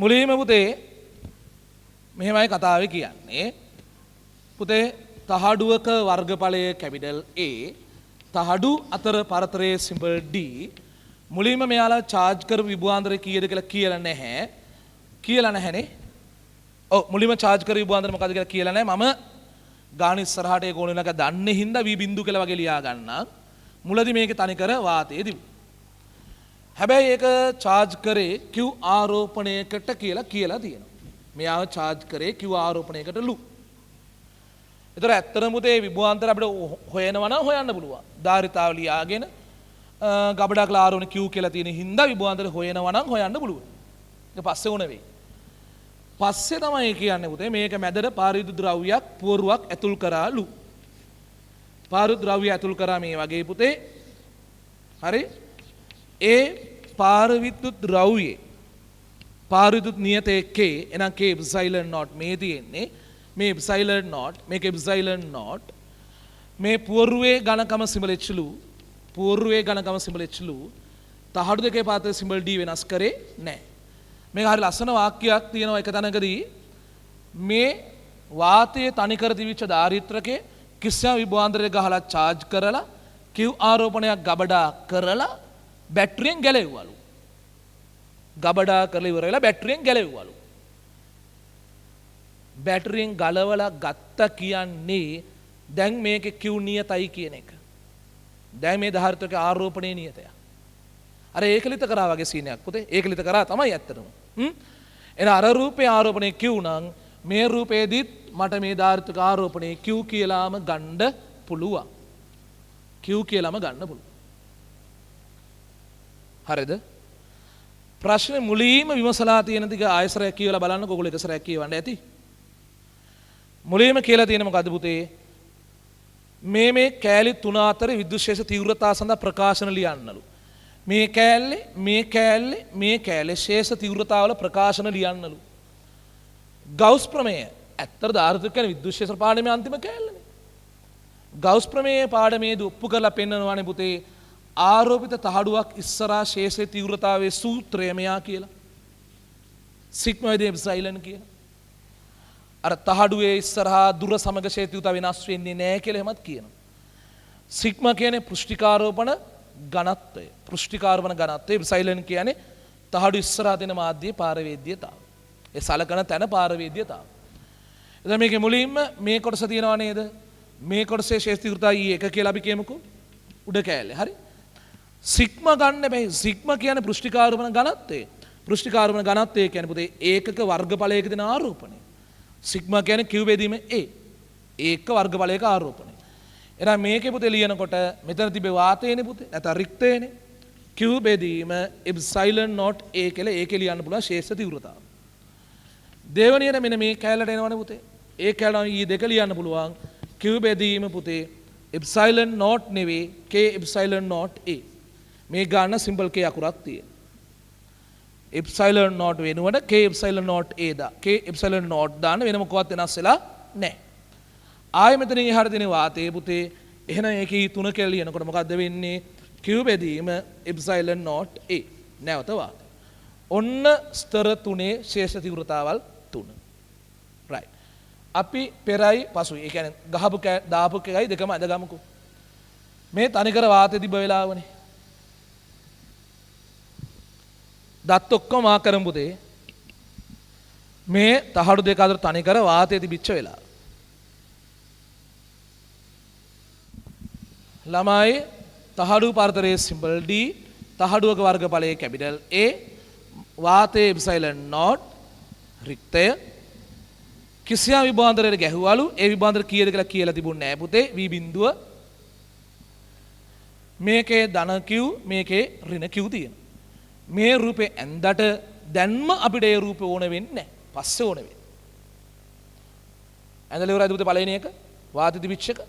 මුලින්ම පුතේ මෙහෙමයි කතාවේ කියන්නේ. පුතේ තහඩුවක වර්ගඵලය කැපිටල් A තහඩු අතර පරතරයේ සිම්බල් D මුලින්ම මෙයාලා charge කරපු විභවාන්තරය කීයද කියලා නැහැ. කියලා නැහැනේ. ඔව් මුලින්ම charge කරපු විභවාන්තරය මොකද්ද කියලා කියලා නැහැ. මම ගාන ඉස්සරහට ඒ කෝණය එක දන්නේ හින්දා V බිඳු කියලා වගේ ලියා ගන්නම්. මුලදී මේකේ තනිකර වාතයේ දිවි. හැබැයි ඒක charge කරේ Q ආරෝපණයකට කියලා තියෙනවා. මෙයාව charge කරේ Q ආරෝපණයකටලු. ඒතර ඇත්තටම පුතේ විභවාන්තර අපිට හොයනවා නම් හොයන්න පුළුවන්. ධාරිතාව ලියාගෙන ගබඩාක ආරෝපණ Q කියලා තියෙන හින්දා විභවාන්තර හොයනවා නම් හොයන්න පුළුවන්. ඊට පස්සේ ඕන වෙයි. පස්සේ තමයි කියන්නේ පුතේ මේක මැදට පාරවිද්‍යුත් ද්‍රව්‍යයක් පුවරුවක් ඇතුල් කරාලු. පාරවිද්‍යුත් ද්‍රව්‍ය ඇතුල් කරා මේ වගේ පුතේ. හරි? ඒ පාරවිද්‍යුත් ද්‍රව්‍යයේ පාරවිද්‍යුත් නියතයේ K එනම් K epsilon naught මේ තියෙන්නේ. මේ epsilon naught මේක epsilon naught මේ පුවරුවේ ඝනකම සිම්බල් H ලු පුවරුවේ ඝනකම සිම්බල් H ලු තහඩු දෙකේ පාත්‍රයේ සිම්බල් D වෙනස් කරේ නැහැ. මේක හරි ලස්සන වාක්‍යයක් තියෙනවා එක තැනකදී මේ වාතයේ තනිකර තිබිච්ච ධාරිත්‍රකේ කිසියම් විභවාන්තරයක ගහලා charge කරලා Q ආරෝපණයක් ගබඩා කරලා බැටරියෙන් ගැලෙව්වලු. ගබඩා කරලා ඉවර වෙලා බැටරියෙන් ගැලෙව්වලු. බැටරියෙන් ගලවලා ගත්ත කියන්නේ දැන් මේකේ Q නියතයි කියන එක. දැන් මේ ධාරිත්‍රකේ ආරෝපණයේ නියතය. අර ඒකලිත කරා වගේ සීනයක් පුතේ. ඒකලිත කරා තමයි ඇත්තටම. එන අර රූපේ ආරෝපණය Q නම් මේ රූපේදීත් මට මේ ධාරිත්‍රක ආරෝපණය Q කියලාම ගන්න පුළුවන්. Q කියලාම ගන්න පුළුවන්. හරිද? ප්‍රශ්නේ මුලින්ම විමසලා තියෙන ටික ආයසරයක් කියවලා බලන්නකෝ. ඔයගොල්ලෝ එක සැරයක් කියවන්න ඇති. මුලින්ම කියලා තියෙන මොකද්ද පුතේ? මේ කෑලි තුන අතර විද්‍යුත් ශේෂ තීව්‍රතාව සඳහා ප්‍රකාශන ලියන්නලු. මේ කෑල්ලේ ශේෂ තීව්‍රතාවල ප්‍රකාශන ලියන්නලු. ගවුස් ප්‍රමේය ඇත්තට ධාරිත්‍රික කියන්නේ විද්‍යුත් ශේෂ පාඩමේ අන්තිම කෑල්ලනේ. ගවුස් ප්‍රමේය පාඩමේදී ඔප්පු කරලා පෙන්නනවානේ පුතේ ආරෝපිත තහඩුවක් ඉස්සරහා ශේෂයේ තීව්‍රතාවයේ සූත්‍රය මෙයා කියලා. සිග්මා වේදී එප්සයිලන් කියලා. අර තහඩුවේ ඉස්සරහා දුර සමග ශේෂ තීව්‍රතාව වෙනස් වෙන්නේ නැහැ කියලා එහෙමත් කියනවා. සිග්මා කියන්නේ පෘෂ්ඨිකාරෝපණ ඝනත්වය. පෘෂ්ඨිකාරෝපණ ඝනත්වය එප්සයිලන් කියන්නේ තහඩු ඉස්සරහා දෙන මාධ්‍යයේ පාරවේද්‍යතාව. ඒ සලකන තැන පාරවේද්‍යතාව. එතන මේකේ මුලින්ම මේ කොටස තියෙනවා නේද? මේ කොටසේ ශේෂ තීව්‍රතාවය E1 කියලා අපි කියමුකෝ. උඩ කෑල්ලේ. හරි? සිග්මා ගන්න බෑ. සිග්මා කියන්නේ පෘෂ්ඨිකාරෝපණ ඝනත්වය. පෘෂ්ඨිකාරෝපණ ඝනත්වය කියන්නේ පුතේ ඒකක වර්ගඵලයක දෙන ආරෝපණය. සිග්මා කියන්නේ Q බෙදීම A. ඒකක වර්ගඵලයක ආරෝපණය. එහෙනම් මේකේ පුතේ ලියනකොට මෙතන තිබේ වාතයනේ පුතේ. නැත්නම් රික්තයනේ. Q බෙදීම epsilon naught A කියලා ඒකේ ලියන්න පුළුවන් ශේෂ තීව්‍රතාව. දෙවෙනියට මෙන්න මේ කැලලට එනවනේ පුතේ. ඒ කැලලම E2 ලියන්න පුළුවන් Q බෙදීම පුතේ epsilon naught නෙවෙයි K epsilon naught A. මේ ගන්න සිම්බල් K අකුරක් තියෙන. epsilon naught වෙනුවට K epsilon naught A දා. K epsilon naught දාන්න වෙන මොකවත් වෙනස් වෙලා නැහැ. ආයෙ මෙතනින් එහාට දෙන වාතයේ පුතේ එහෙනම් ඒකේ 3 කියලා ලියනකොට මොකද්ද වෙන්නේ? Q බෙදීම epsilon naught A. නැවත වාතය. ඔන්න ස්තර 3 ශේෂ තීව්‍රතාවල් 3. right. අපි පෙරයි පසුයි. ඒ කියන්නේ ගහපු දාපු එකයි දෙකම අද ගමුකෝ. මේ තනිකර වාතය තිබ්බ වෙලාවනේ. දත් ඔක්කොම මා කරමු පුතේ. මේ තහඩු දෙක අතර තනිකර වාතය තිබිච්ච වෙලාව. ළමයි තහඩු පරතරයේ සිම්බල් D තහඩුවක වර්ගඵලයේ කැපිටල් A වාතයේ එප්සයිලන් naught රික්තය කිසියම් විභවාන්තරයකට ගැහුවලු. ඒ විභවාන්තර කීයද කියලා තිබුණේ නැහැ පුතේ. V බිඳුව මේකේ ධන Q මේකේ ඍණ Q තියෙනවා. මේ රූපේ ඇඳට දැන්ම අපිට ඒ රූපේ ඕන වෙන්නේ නැහැ. පස්සේ ඕන වෙන්නේ. ඇඳලා ඉවරයිද පුතේ පළවෙනි එක? වාතය තිබිච්ච එක.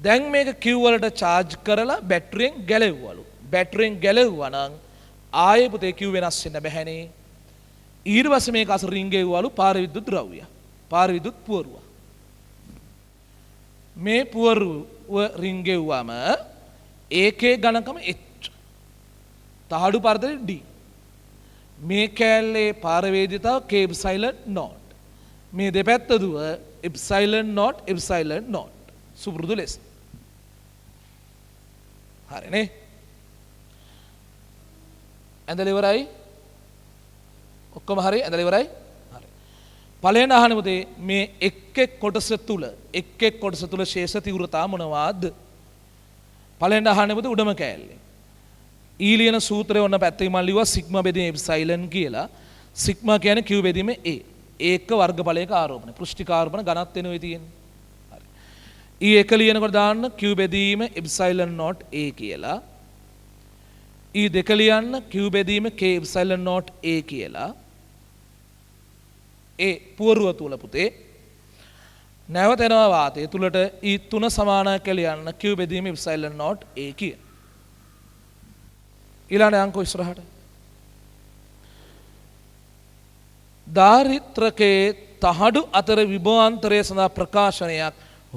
දැන් මේක Q වලට charge කරලා බැටරියෙන් ගැලෙව්වලු. බැටරියෙන් ගැලෙව්වා නම් ආයේ පුතේ Q වෙනස් වෙන්න බැහැනේ. ඊට පස්සේ මේක අස රින්ගෙව්වලු පාරවිද්‍යුත් ද්‍රව්‍ය. පාරවිද්‍යුත් පුවරුව. මේ පුවරුව රින්ගෙව්වම ඒකේ ඝනකම H. තහඩු පරතරය D. මේ කෑල්ලේ පාරවේදිතාව K epsilon naught. මේ දෙපැත්ත දුව epsilon naught epsilon naught. සුපුරුදු ලෙස. හරිනේ. ඇඳලා ඉවරයි. ඔක්කොම හරි ඇඳලා ඉවරයි. හරි. පළවෙනි අහන පුතේ මේ එක් එක් කොටස තුල ශේෂ තීව්‍රතාව මොනවාද? පළවෙනි අහන පුතේ උඩම කෑල්ලේ. ඊලියන සූත්‍රය ඔන්න පැත්තේ මම ලිව්වා සිග්මා බෙදීම එප්සයිලන් කියලා. සිග්මා කියන්නේ q බෙදීම a. ඒක වර්ගඵලයක ආරෝපණය. පෘෂ්ඨික ආරෝපණ ඝනත්වෙනුයි තියෙන්නේ. හරි. ඊ එක ලියනකොට දාන්න q බෙදීම එප්සයිලන් not a කියලා. ඊ දෙක ලියන්න q බෙදීම k එප්සයිලන් not a කියලා. ඒ පුවරුව තුල පුතේ නැවත එනවා වාතය තුලට ඊ තුන සමානයි කියලා ලියන්න q බෙදීම එප්සයිලන් not a කිය. ඊළඟ අංක ඉස්සරහට ධාරිත්‍රකයේ තහඩු අතර විභවාන්තරය සඳහා ප්‍රකාශනයක්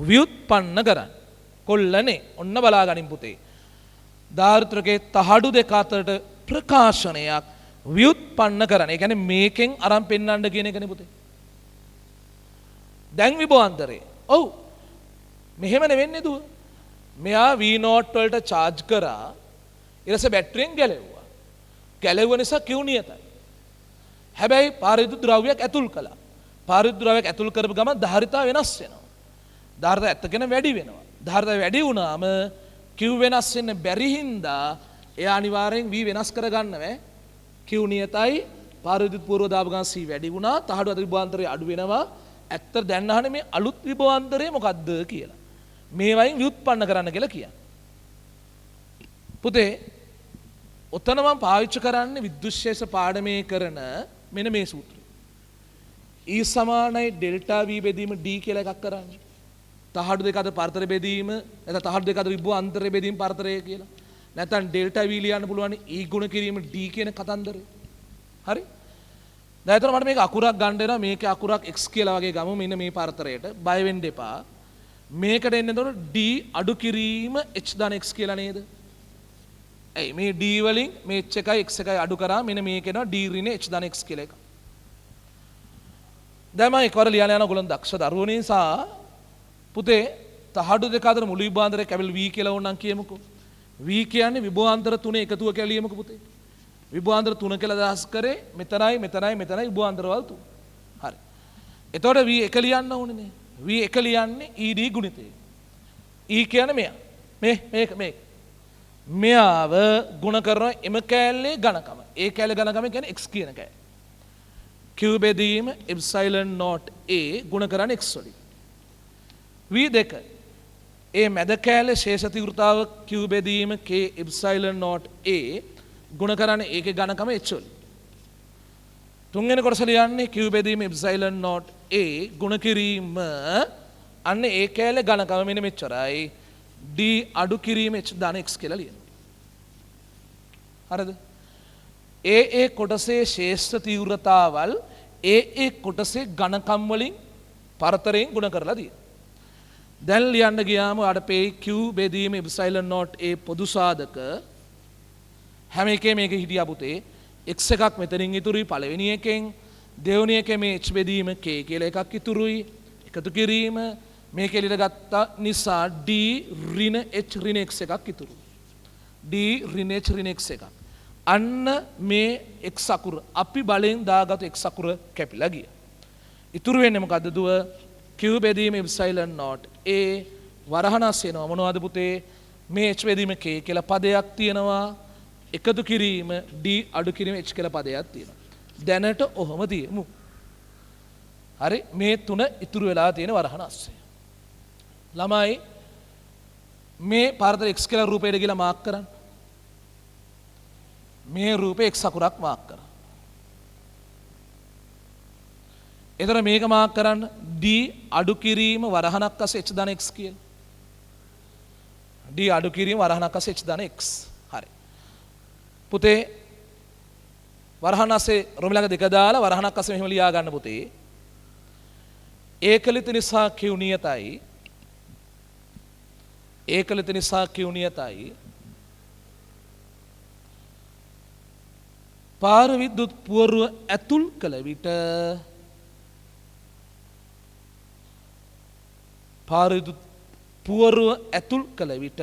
ව්‍යුත්පන්න කරන්න. කොල්ලනේ ඔන්න බලා ගනින් පුතේ. ධාරිත්‍රකයේ තහඩු දෙක අතරට ප්‍රකාශනයක් ව්‍යුත්පන්න කරන්න. ඒ කියන්නේ මේකෙන් අරන් පෙන්වන්න කියන එකනේ පුතේ. දැන් විභවාන්තරය. ඔව්. මෙහෙම නෙවෙන්නේ දුව. මෙයා V0 වලට charge කරා ඊට පස්සේ බැටරියෙන් ගැලෙව්වා. ගැලෙව්ව නිසා Q නියතයි. හැබැයි පාරිද්‍යුත් ද්‍රව්‍යයක් ඇතුල් කළා. පාරිද්‍යුත් ද්‍රව්‍යයක් ඇතුල් කරපු ගමන් ධාරිතාව වෙනස් වෙනවා. ධාරිතාව ඇත්තගෙන වැඩි වෙනවා. ධාරිතාව වැඩි වුණාම Q වෙනස් වෙන්න බැරි හින්දා එයා අනිවාර්යෙන් V වෙනස් කරගන්න බෑ. Q නියතයි. පාරිද්‍යුත් පූර්ව දාප ගමන් C වැඩි වුණා. තහඩු අතර විභවාන්තරය අඩු වෙනවා. ඇත්තට දැන් අහන්නේ මේ අලුත් විභවාන්තරය මොකද්ද කියලා. මේවයින් ව්‍යුත්පන්න කරන්න කියලා කියන්නේ. පුතේ ඔතන මම පාවිච්චි කරන්නේ විද්‍යුත්ශේෂ පාඩමේ කරන මෙන්න මේ සූත්‍රය. E සමානයි ඩෙල්ටා V බෙදීම D කියලා එකක් කරන්නේ. තහඩු දෙක අතර පරතර බෙදීම නැත්නම් තහඩු දෙක අතර විභවාන්තරය බෙදීම පරතරය කියලා. නැත්නම් ඩෙල්ටා V ලියන්න පුළුවන් E ගුණ කිරීම D කියන කතන්දරය. හරි? දැන් ඒතර මට මේක අකුරක් ගන්න වෙනවා. මේකේ අකුරක් x කියලා වගේ ගමු මෙන්න මේ පරතරයට. බය වෙන්න එපා. මේකට එන්නේ එතකොට D අඩු කිරීම h ධන x කියලා නේද? ඇයි මේ D වලින් මේ h එකයි x එකයි අඩු කරා මෙන්න මේක එනවා D ඍණ h ධන x කියලා එක. දැන් මම එකවර ලියන්න යන ඔයගොල්ලෝ දක්ෂ දරුවෝ නිසා පුතේ තහඩු දෙක අතර මුළු විභවාන්තරය කැවිල් V කියලා ඕනනම් කියමුකෝ. V කියන්නේ විභවාන්තර තුනේ එකතුව කියලා ලියමුකෝ පුතේ. විභවාන්තර තුන කියලා අදහස් කරේ මෙතනයි විභවාන්තරවල තුන. හරි. එතකොට V එක ලියන්න ඕනේ නේ. V එක ලියන්නේ ED ගුණිතය. E කියන්නේ මෙයා. මේක මෙයාව ගුණ කරන එම කෑල්ලේ ඝනකම. ඒ කෑල්ලේ ඝනකම කියන්නේ x කියන කෑල්ල. q බෙදීම epsilon naught a ගුණ කරන්නේ x වලින්. v2 ඒ මැද කෑල්ලේ ශේෂ තීව්‍රතාව q බෙදීම k epsilon naught a ගුණ කරන්නේ ඒකේ ඝනකම h වලින්. තුන්වෙනි කොටස ලියන්නේ q බෙදීම epsilon naught a ගුණ කිරීම අන්න ඒ කෑල්ලේ ඝනකම මෙන්න මෙච්චරයි. D අඩු කිරීම h ධන x කියලා ලියනවා. හරිද? ඒ කොටසේ ශේෂ්ඨ තීව්‍රතාවල් ඒ කොටසේ ඝනකම් වලින් පරතරයෙන් ගුණ කරලා තියෙනවා. දැන් ලියන්න ගියාම අඩපේ q බෙදීම epsilon naught a පොදු සාධක හැම එකේ මේක හිටියා පුතේ x එකක් මෙතනින් ඉතුරුයි පළවෙනි එකෙන් දෙවෙනි එකේ මේ h බෙදීම k කියලා එකක් ඉතුරුයි එකතු කිරීම මේක එළියට ගත්ත නිසා d ඍණ h ඍණ x එකක් ඉතුරු. d ඍණ h ඍණ x එකක්. අන්න මේ x අකුර අපි බලෙන් දාගත්තු x අකුර කැපිලා ගියා. ඉතුරු වෙන්නේ මොකද්ද දුව? q බෙදීම epsilon naught a වරහණස් වෙනවා මොනවද පුතේ? මේ h බෙදීම k කියලා පදයක් තියෙනවා. එකතු කිරීම d අඩු කිරීම h කියලා පදයක් තියෙනවා. දැනට ඔහොම තියමු. හරි මේ තුන ඉතුරු වෙලා තියෙන වරහණස්. ළමයි මේ පාරතර x කියලා රූපයට ගිහලා මාක් කරන්න. මේ රූපේ x අකුරක් මාක් කරන්න. එතන මේක මාක් කරන්න d අඩු කිරීම වරහණක් අස්සේ h ධන x කියලා. d අඩු කිරීම වරහණක් අස්සේ h ධන x. හරි. පුතේ වරහණ අස්සේ රොමිලක දෙක දාලා වරහණක් අස්සේ මෙහෙම ලියා ගන්න පුතේ. ඒකලිත නිසා q නියතයි. ඒකලිත නිසා q නියතයි. පාර විද්‍යුත් පුවරුව ඇතුල් කළ විට පාර විද්‍යුත් පුවරුව ඇතුල් කළ විට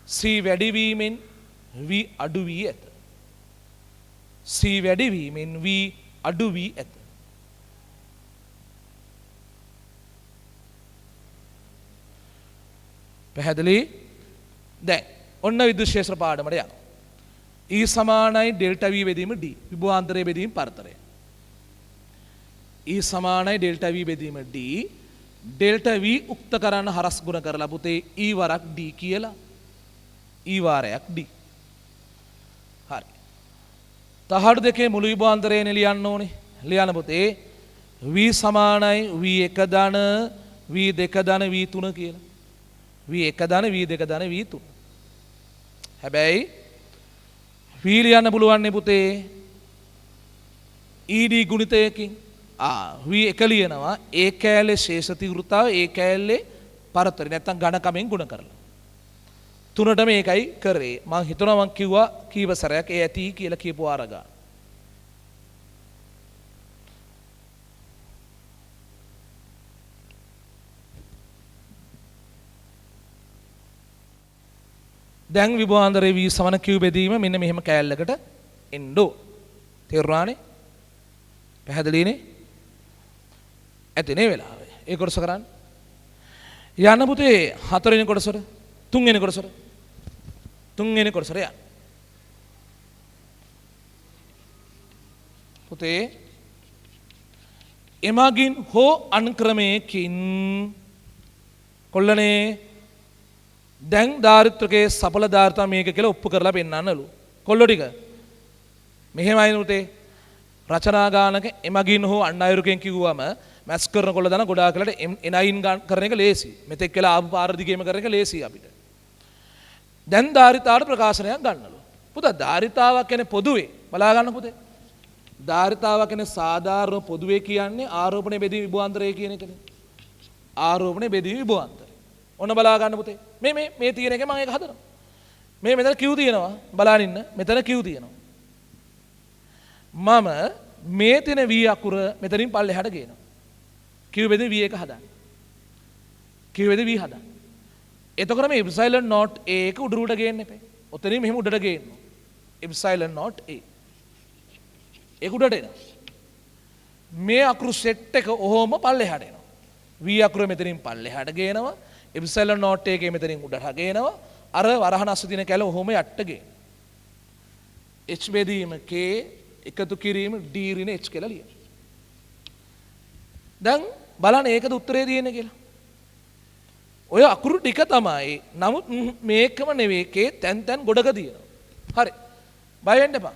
C වැඩිවීමෙන් V අඩු වී ඇත. C වැඩිවීමෙන් V අඩු වී ඇත. පැහැදිලි? දැන් ඔන්න විද්‍යුත් ක්ෂේත්‍ර පාඩමට යනවා. E සමානයි ඩෙල්ටා V බෙදීම D විභවාන්තරයේ බෙදීම පරතරය. E සමානයි ඩෙල්ටා V බෙදීම D ඩෙල්ටා V උක්ත කරන්න හරස් ගුණ කරලා පුතේ E වරක් D කියලා. E වාරයක් D. හරි. තහඩු දෙකේ මුළු විභවාන්තරයනේ ලියන්න ඕනේ. ලියන්න පුතේ V සමානයි V1 ධන V2 ධන V3 කියලා. V1 ධන V2 ධන V3. හැබැයි V ලියන්න පුළුවන් නේ පුතේ ED ගුණිතයකින්. V1 ලියනවා ඒ කෑල්ලේ ශේෂ තීව්‍රතාව ඒ කෑල්ලේ පරතරය නැත්තම් ඝනකමෙන් ගුණ කරලා. තුනට මේකයි කරේ. මම හිතනවා මම කිව්වා කීව සැරයක් ඒ ඇති කියලා කියපු ආරගා. දැන් විභවාන්තරයේ V සමාන Q බෙදීම මෙන්න මෙහෙම කෑල්ලකට එන්න ඕ. තේරුණානේ? පැහැදිලිනේ? ඇතිනේ වෙලාවේ. ඒ කොටස කරන්න. යන්න පුතේ හතරවෙනි කොටසට තුන්වෙනි කොටසට තුන්වෙනි කොටසට යන්න. පුතේ එමගින් හෝ අනුක්‍රමයකින් කොල්ලනේ දැන් ධාරිත්‍රකයේ සඵල ධාරිතා මේක කියලා ඔප්පු කරලා පෙන්නන්නලු. කොල්ලෝ ටික මෙහෙමයි පුතේ රචනා ගානක එමගින් හෝ අන් අයුරකින් කිව්වම මැස් කරනකොට දන ගොඩාක් වෙලාට එනයින් කරන එක ලේසි. මෙතෙක් වෙලා ආපු පාර දිගේම කරන එක ලේසි අපිට. දැන් ධාරිතාවට ප්‍රකාශනයක් ගන්නලු. පුතා ධාරිතාවක් කියන්නේ පොදුවේ බලා ගන්න පුතේ. ධාරිතාවක් කියන්නේ සාධාරණ පොදුවේ කියන්නේ ආරෝපණය බෙදීම විභවාන්තරය කියන එකනේ. ආරෝපණය බෙදීම විභවාන්තරය. ඔන්න බලා ගන්න පුතේ. මේ තියෙන එක මම ඒක හදනවා. මෙතන Q තියෙනවා. බලන්න ඉන්න. මෙතන Q තියෙනවා. මම මේ තියෙන V අකුර මෙතනින් පල්ලෙහාට ගේනවා. Q බෙදීම V එක හදන්න. Q බෙදීම V හදන්න. එතකොට මේ එප්සයිලන් නෝට් A එක උඩට ගේන්න එපා. ඔතනින් මෙහෙම උඩට ගේන්න. එප්සයිලන් නෝට් A. ඒක උඩට එනවා. මේ අකුරු සෙට් එක ඔහොම පල්ලෙහාට එනවා. V අකුර මෙතනින් පල්ලෙහාට ගේනවා. එප්සයිලන් නෝට් එකේ මෙතනින් උඩට ගේනවා. අර වරහන අස්ස දින කැල ඔහොම යට ගේන. H බෙදීම K එකතු කිරීම D ඍණ H කියලා ලියන්න. දැන් බලන්න ඒකද උත්තරේ තියෙන්නේ කියලා. ඔය අකුරු ටික තමයි. නමුත් මේකම නෙවෙයි K තැන් ගොඩක තියෙනවා. හරි. බය වෙන්න එපා.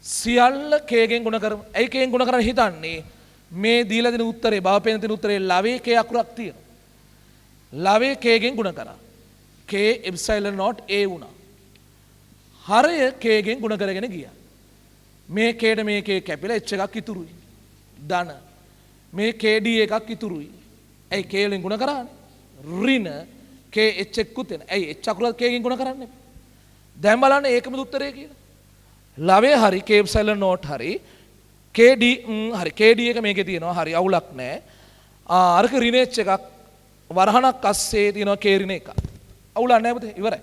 සියල්ල K ගෙන් ගුණ කරමු. ඇයි K ගෙන් ගුණ කරන්න හිතන්නේ? මේ දීලා දෙන උත්තරේ බවපෙන දෙන උත්තරේ ලවේ K අකුරක් තියෙනවා. ලවේ K ගෙන් ගුණ කරා. K එප්සයිලන් නෝට් A වුණා. හරය K ගෙන් ගුණ කරගෙන ගියා. මේ Kට මේ K කැපිලා H එකක් ඉතුරුයි. ධන. මේ KD එකක් ඉතුරුයි. ඇයි K වලින් ගුණ කරානේ? ඍණ K H එක්කුත් එන. ඇයි H අකුරත් K ගෙන් ගුණ කරන්නේ? දැන් බලන්න ඒකම උත්තරේ කියලා. ලවේ හරි K එප්සයිලන් නෝට් හරි KD හරි KD එක මේකේ තියෙනවා. හරි අවුලක් නැහැ. අරක ඍණ H එකක් වරහණක් අස්සේ තියෙනවා K ඍණ එකක්. අවුලක් නැහැ පුතේ ඉවරයි.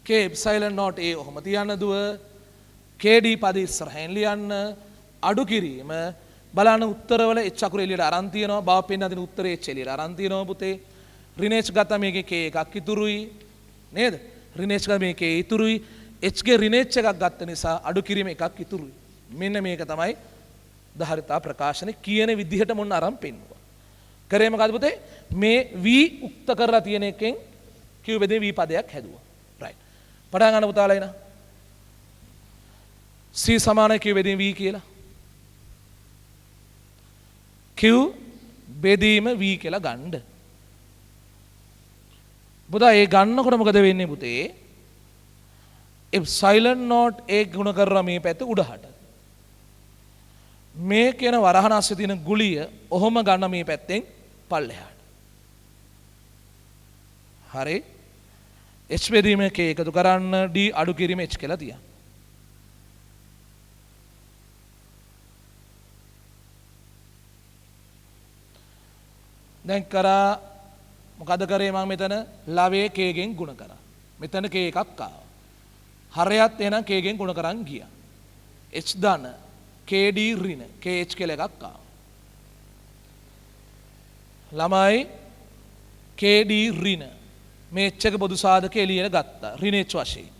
K එප්සයිලන් නෝට් A ඔහොම තියන්න දුව KD පද ඉස්සරහින් ලියන්න අඩු කිරීම බලන්න උත්තරවල H අකුර එළියට අරන් තියෙනවා. බව පෙන්න දෙන උත්තරේ H එළියට අරන් තියෙනවා පුතේ. ඍණ H ගත්තා මේකේ K එකක් ඉතුරුයි නේද? ඍණ H ගත්තා මේකේ ඉතුරුයි. H ගේ ඍණ H එකක් ගත්ත නිසා අඩු කිරීම එකක් ඉතුරුයි. මෙන්න මේක තමයි ධාරිතා ප්‍රකාශනේ කියන විදිහට මොන්න අරන් පෙන්නුවා. කරේ මොකද පුතේ? මේ V උක්ත කරලා තියෙන එකෙන් Q බෙදේ V පදයක් හැදුවා. රයිට්. පටන් ගන්න පුතාලා එන. C සමානයි Q බෙදීම V කියලා. Q බෙදීම V කියලා ගන්න. පුතා ඒ ගන්නකොට මොකද වෙන්නේ පුතේ? එප්සයිලන් නෝට් A ගුණ කරලා මේ පැත්ත උඩහට. මේ කියන වරහන අස්සේ තියෙන ගුලිය ඔහොම ගන්න මේ පැත්තෙන් පල්ලෙහාට. හරි. H බෙදීම K එකතු කරන්න D අඩු කිරීම H කියලා තියන්න. දැන් කරා මොකද කරේ මම මෙතන ලවයේ K ගෙන් ගුණ කරා. මෙතන K එකක් ආවා. හරයත් එහෙනම් K ගෙන් ගුණ කරන් ගියා. H ධන KD ඍණ KH කියලා එකක් ආවා. ළමයි KD ඍණ මේ H එක පොදු සාධක එළියට ගත්තා ඍණ H වශයෙන්.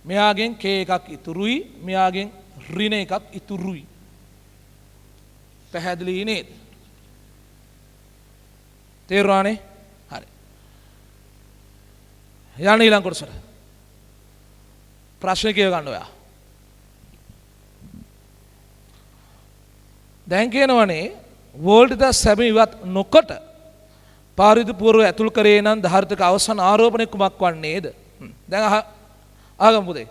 මෙයාගෙන් K එකක් ඉතුරුයි මෙයාගෙන් ඍණ එකක් ඉතුරුයි. පැහැදිලි නේද? තේරුණානේ? හරි. යන්න ඊළඟ කොටසට. ප්‍රශ්න කියව ගන්න ඔයා. දැන් කියනවනේ වෝල්ට් සැබ ඉවත් නොකොට පාරිදු පූර්ව ඇතුල් කරේ නම් ධාරිතක අවසන් ආරෝපණය කුමක් වන්නේද? දැන් ආගමු පුතේ.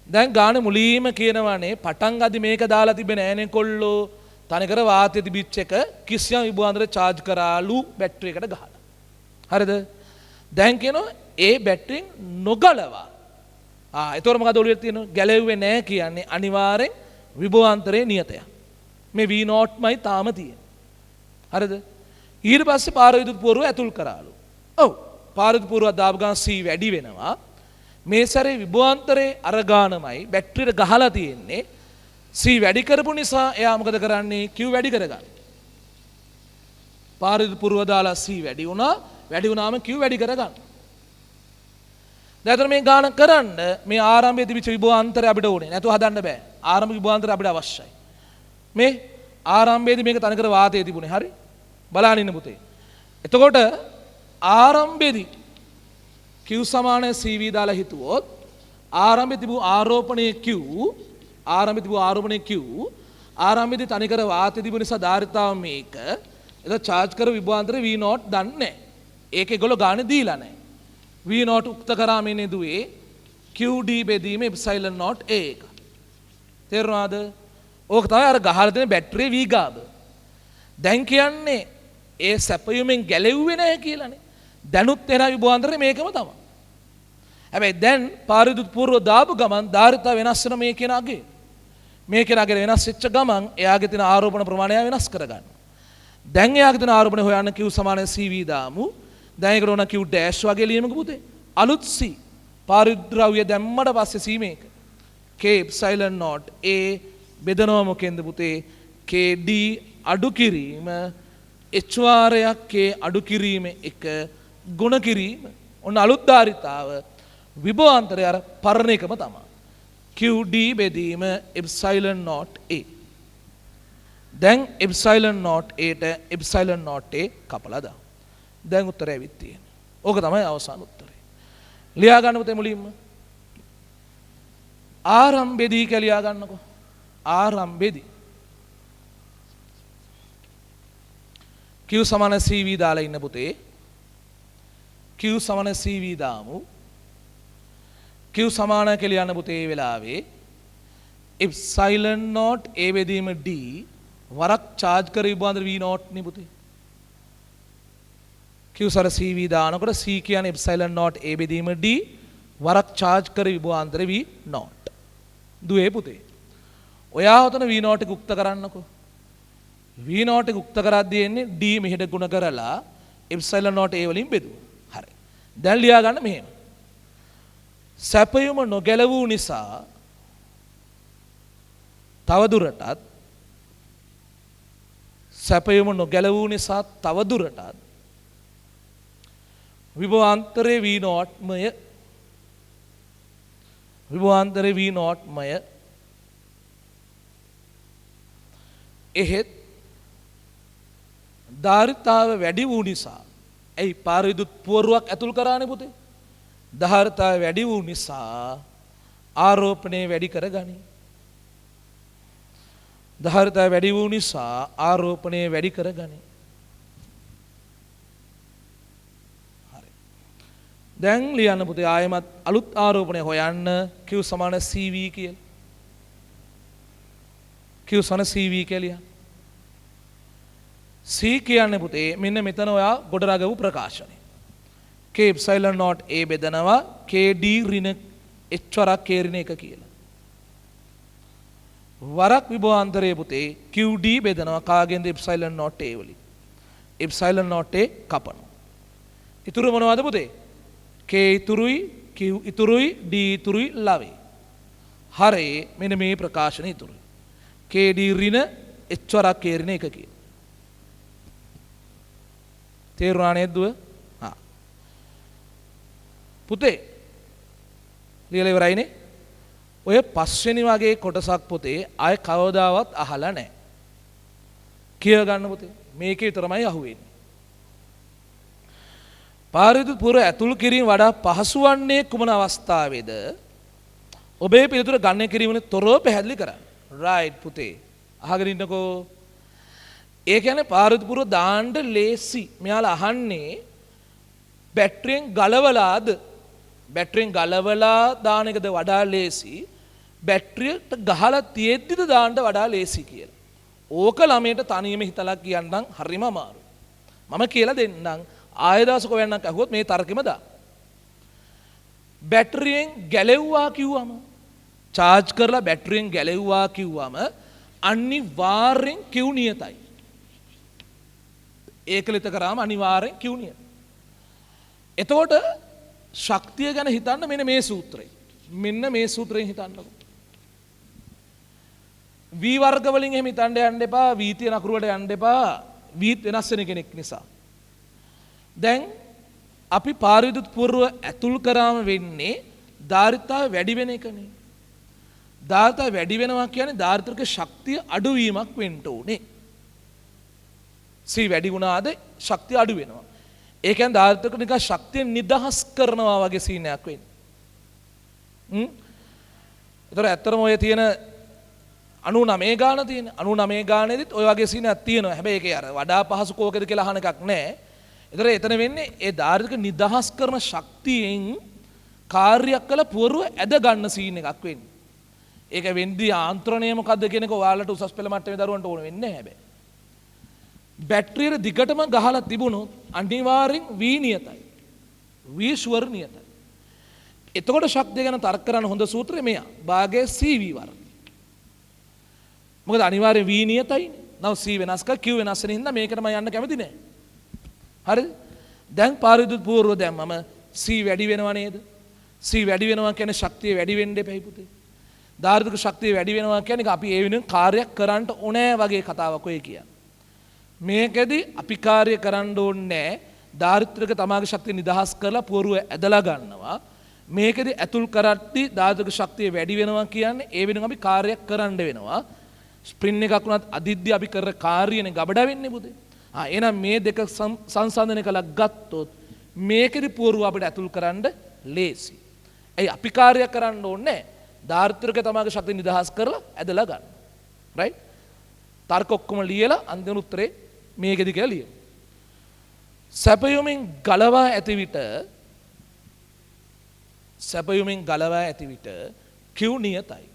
දැන් ගාන මුලීම කියනවනේ පටන් ගදි මේක දාලා තිබෙන ඈනේ කොල්ලෝ තනිකර වාතය තිබිච්ච එක කිසියම් විභවාන්තර charge කරාලු බැටරි එකට ගහලා. හරිද? දැන් කියනවා ඒ බැටරියෙන් නොගලවා. එතකොට මොකද ඔළුවේ තියෙන්නේ? ගැලෙව්වේ නැහැ කියන්නේ අනිවාර්යෙන් විභවාන්තරයේ නියතයක්. මේ V0 මයි තාම තියෙන්නේ. හරිද? ඊට පස්සේ පාර විදුලි පුවරුව ඇතුල් කරාලු. ඔව්. පාර විදුලි පුවරුව දාපු ගමන් C වැඩි වෙනවා. මේ සැරේ විභවාන්තරයේ අර ගානමයි බැටරියට ගහලා තියෙන්නේ. C වැඩි කරපු නිසා එයා මොකද කරන්නේ? Q වැඩි කරගන්න. පාර විදුලි පුවරුව දාලා C වැඩි වුණා. වැඩි වුණාම Q වැඩි කරගන්න. දැන් මේ ගාන කරන්න මේ ආරම්භයේ තිබිච්ච විභවාන්තරය අපිට ඕනේ. නැතුව හදන්න බෑ. ආරම්භ විභවාන්තරය අපිට අවශ්‍යයි. මේ ආරම්භයේදී මේක තනිකර වාතයේ තිබුණේ. හරි? බලන්න ඉන්න පුතේ. එතකොට ආරම්භයේදී Q සමාන CV දාලා හිතුවොත් ආරම්භයේ තිබු ආරෝපණයේ Q ආරම්භයේදී තනිකර වාතයේ තිබුණ නිසා ධාරිතාව මේක. ඒක charge කර විභවාන්තරය V0 දන්නේ නැහැ. ඒක ඒගොල්ලෝ ගානේ දීලා නැහැ. V0 උක්ත කරාමනේ දුවේ QD බෙදීම එප්සයිලන් නෝට් A එක. තේරුණාද? ඕක තමයි අර ගහලා තියෙන බැටරියේ V ගාව. දැන් කියන්නේ ඒ සැපයුමෙන් ගැලෙව්වේ නැහැ කියලානේ. දැනුත් එන විභවාන්තරේ මේකම තමයි. හැබැයි දැන් පාරිදුත් පූර්ව දාපු ගමන් ධාරිතාව වෙනස් වෙන මේ කියන අගේ. මේ කියන අගේ වෙනස් වෙච්ච ගමන් එයාගේ තියෙන ආරෝපණ ප්‍රමාණය වෙනස් කරගන්න. දැන් එයාගේ තියෙන ආරෝපණය හොයන්න Q සමාන CV දාමු. දැන් ඒකට ඕන Q ඩෑෂ් වගේ ලියමුකෝ පුතේ. අලුත් C පාරිද්‍රව්‍ය දැම්මට පස්සේ C මේක. K එප්සයිලන් නෝට් A බෙදනවා මොකෙන්ද පුතේ? KD අඩු කිරීම H වාරයක් K අඩු කිරීම එක ගුණ කිරීම. ඔන්න අලුත් ධාරිතාව විභවාන්තරය අර පරණ එකම තමයි. QD බෙදීම එප්සයිලන් නෝට් A. දැන් එප්සයිලන් නෝට් Aට එප්සයිලන් නෝට් A කපලා දාමු. දැන් උත්තරය ඇවිත් තියෙනවා. ඕක තමයි අවසාන උත්තරේ. ලියා ගන්න පුතේ මුලින්ම. ආරම්භයේදී කියලා ලියා ගන්නකෝ. ආරම්භයේදී Q සමාන CV දාලා ඉන්න පුතේ. Q සමාන CV දාමු. Q සමාන කියලා යන පුතේ මේ වෙලාවේ එප්සයිලන් නෝට් A බෙදීම D වරක් charge කර විභවාන්තර V0 නේ පුතේ. Q සර CV දානකොට C කියන්නේ එප්සයිලන් නෝට් A බෙදීම D වරක් charge කර විභවාන්තර V0. දුවේ පුතේ. ඔයා හොතන V0 එක උක්ත කරන්නකෝ. V0 එක උක්ත කරද්දී එන්නේ D මෙහෙට ගුණ කරලා එප්සයිලන් නෝට් A වලින් බෙදුවා. හරි. දැන් ලියා ගන්න මෙහෙම. සැපයුම නොගැලවූ නිසා තවදුරටත් සැපයුම නොගැලවූ නිසා තවදුරටත් විභවාන්තරේ V0 මය විභවාන්තරේ V0 මය එහෙත් ධාරිතාව වැඩි වූ නිසා ඇයි පාර විදුත් පුවරුවක් ඇතුල් කරානේ පුතේ ධාරිතාව වැඩි වූ නිසා ආරෝපණය වැඩි කරගනි ධාරිතාව වැඩි වූ නිසා ආරෝපණය වැඩි කරගනි හරි දැන් ලියන්න පුතේ ආයෙමත් අලුත් ආරෝපණය හොයන්න Q සමාන CV කියලා Q සමාන CV කියලා C කියන්නේ පුතේ මෙන්න මෙතන ඔයා ගොඩනගපු ප්‍රකාශනය k epsilon naught a බෙදනවා kd ඍණ h වරක් k ඍණ 1 කියලා. වරක් විභවාන්තරයේ පුතේ qd බෙදනවා කාගෙන්ද epsilon naught a වලින්. epsilon naught a කපනවා. ඉතුරු මොනවද පුතේ? k ඉතුරුයි q ඉතුරුයි d ඉතුරුයි ලවේ. හරේ මෙන්න මේ ප්‍රකාශන ඉතුරුයි. kd ඍණ h වරක් k ඍණ 1 කියලා. තේරුණා නේද දුව? හා. පුතේ ලියලා ඉවරයිනේ. ඔය පස්වෙනි වගේ කොටසක් පුතේ ආය කවදාවත් අහලා නැහැ. කිය ගන්න පුතේ. මේකේ විතරමයි අහුවෙන්නේ. පාරිද්‍යුත් පුර ඇතුල් කිරීම වඩා පහසු වන්නේ කුමන අවස්ථාවේද? ඔබේ පිළිතුර ගණනය කිරීමෙන් තොරව පැහැදිලි කරන්න. රයිට් පුතේ. අහගෙන ඉන්නකෝ. ඒ කියන්නේ පාරිද්‍යුත් පුර දාන්න ලේසි. මෙයාලා අහන්නේ බැටරියෙන් ගලවලාද? බැටරියෙන් ගලවලා දාන එකද වඩා ලේසි? බැටරියට ගහලා තියෙද්දිද දාන්න වඩා ලේසි කියලා. ඕක ළමයට තනියම හිතලා කියන්නම් හරිම අමාරුයි. මම කියලා දෙන්නම් ආයදාසක වෙන්නක් අහුවොත් මේ තර්කෙම දා. බැටරියෙන් ගැලෙව්වා කිව්වම charge කරලා බැටරියෙන් ගැලෙව්වා කිව්වම අනිවාර්යෙන් Q නියතයි. ඒකලිත කරාම අනිවාර්යෙන් Q නියතයි. එතකොට ශක්තිය ගැන හිතන්න මෙන්න මේ සූත්‍රය. මෙන්න මේ සූත්‍රයෙන් හිතන්නකො. V වර්ග වලින් එහෙම හිතන්න යන්න එපා. V තියන අකුරුවට යන්න එපා. V වෙනස් වෙන කෙනෙක් නිසා. දැන් අපි පාරිවිද්‍යුත් පූර්ව ඇතුල් කරාම වෙන්නේ ධාරිතාව වැඩි වෙන එකනේ. ධාරිතාව වැඩි වෙනවා කියන්නේ ධාරිත්‍රික ශක්තිය අඩුවීමක් වෙන්න ඕනේ. C වැඩි වුණාද ශක්තිය අඩු වෙනවා. ඒ කියන්නේ ධාරිත්‍රික නිකන් ශක්තිය නිදහස් කරනවා වගේ සීන් එකක් වෙන්නේ. ඒතර ඇත්තටම ඔය තියෙන 99 ගාන තියෙන 99 ගානේදීත් ඔය වගේ සීන් එකක් තියෙනවා. හැබැයි ඒකේ අර වඩා පහසු කෝකද කියලා අහන එකක් නැහැ. ඒතර එතන වෙන්නේ ඒ ධාරිත්‍රික නිදහස් කරන ශක්තියෙන් කාර්යයක් කළ පුවරුව ඇද ගන්න සීන් එකක් වෙන්නේ. ඒක වෙන්දී ආන්ත්‍රණය මොකද්ද කියන එක ඔයාලට උසස් පෙළ මට්ටමේ දරුවන්ට ඕන වෙන්නේ නැහැ හැබැයි. බැටරියට දිගටම ගහලා තිබුණොත් අනිවාර්යෙන් V නියතයි. V ෂුවර් නියතයි. එතකොට ශක්තිය ගැන තර්ක කරන්න හොඳ සූත්‍රය මෙයා. භාගයේ CV වර්ග. මොකද අනිවාර්යෙන් V නියතයිනේ. නව C වෙනස් කර Q වෙනස් වෙන හින්දා මේකට මම යන්න කැමති නැහැ. හරිද? දැන් පාරිවිද්‍යුත් පූර්ව දැම්මම C වැඩි වෙනව නේද? C වැඩි වෙනවා කියන්නේ ශක්තිය වැඩි වෙන්න එපයි පුතේ. ධාරිත්‍රික ශක්තිය වැඩි වෙනවා කියන්නේ අපි ඒ වෙනුවෙන් කාර්යයක් කරන්න ඕනේ වගේ කතාවක් ඔය කියන්නේ. මේකෙදි අපි කාර්ය කරන්න ඕනේ ධාරිත්‍රික තමාගේ ශක්තිය නිදහස් කරලා පුවරුව ඇදලා ගන්නවා. මේකෙදි ඇතුල් කරද්දී ධාරිත්‍රික ශක්තිය වැඩි වෙනවා කියන්නේ ඒ වෙනුවෙන් අපි කාර්යයක් කරන්න වෙනවා. ස්ප්‍රින් එකක් වුණත් අදිද්දී අපි කරන කාර්යනේ ගබඩ වෙන්නේ පුතේ. එහෙනම් මේ දෙක සංසන්දනය කළා ගත්තොත් මේකෙදි පුවරුව අපිට ඇතුල් කරන්න ලේසි. ඇයි අපි කාර්යයක් කරන්න ඕනේ ධාරිත්‍රික තමාගේ ශක්තිය නිදහස් කරලා ඇදලා ගන්න. රයිට්? තර්ක ඔක්කොම ලියලා අන්තිම උත්තරේ මේකෙදි කියලා ලියමු. සැපයුමින් ගලවා ඇති විට Q නියතයි.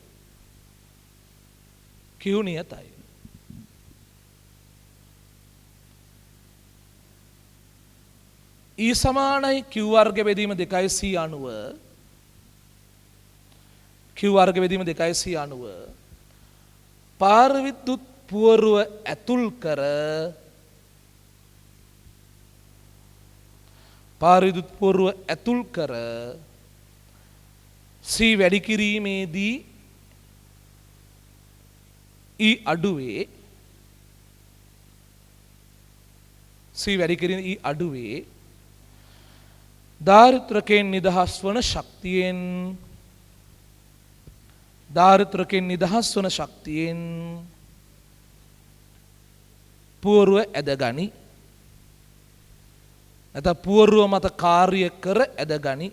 Q නියතයි. E සමානයි Q වර්ග බෙදීම 2C අනුව Q වර්ග බෙදීම 2C අනුව පාරවිද්‍යුත් පුවරුව ඇතුල් කර C වැඩි කිරීමේදී E අඩුවේ ධාරිත්‍රකයෙන් නිදහස් වන ශක්තියෙන් පුවරුව ඇදගනි. නැත්නම් පුවරුව මත කාර්ය කර ඇදගනි.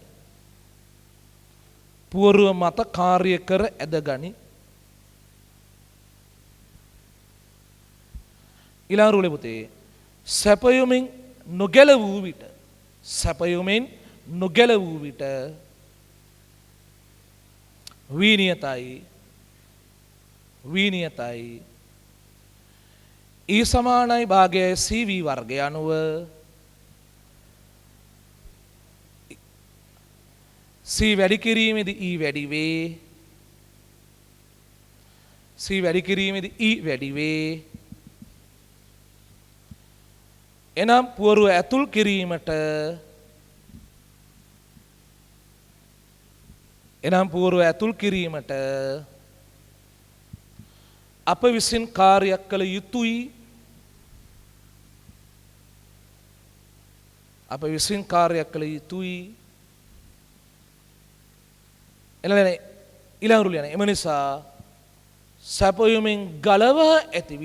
ඊළඟ රුලේ පුතේ සැපයුමින් නොගැලවූ විට විනියතයි E සමානයි භාගය CV වර්ගය අනුව C වැඩි කිරීමේදී E වැඩි වේ. C වැඩි කිරීමේදී E වැඩි වේ. එනම් පුවරුව ඇතුල් කිරීමට අප විසින් කාර්යයක් කළ යුතුයි. ඊළඟට ලියන්න. එම නිසා සැපයුමින් ගලවා ඇති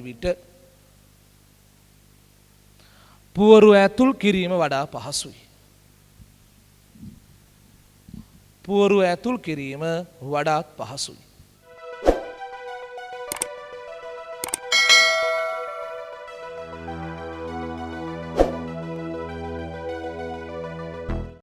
විට පුවරුව ඇතුල් කිරීම වඩා පහසුයි. පුවරුව ඇතුල් කිරීම වඩාත් පහසුයි.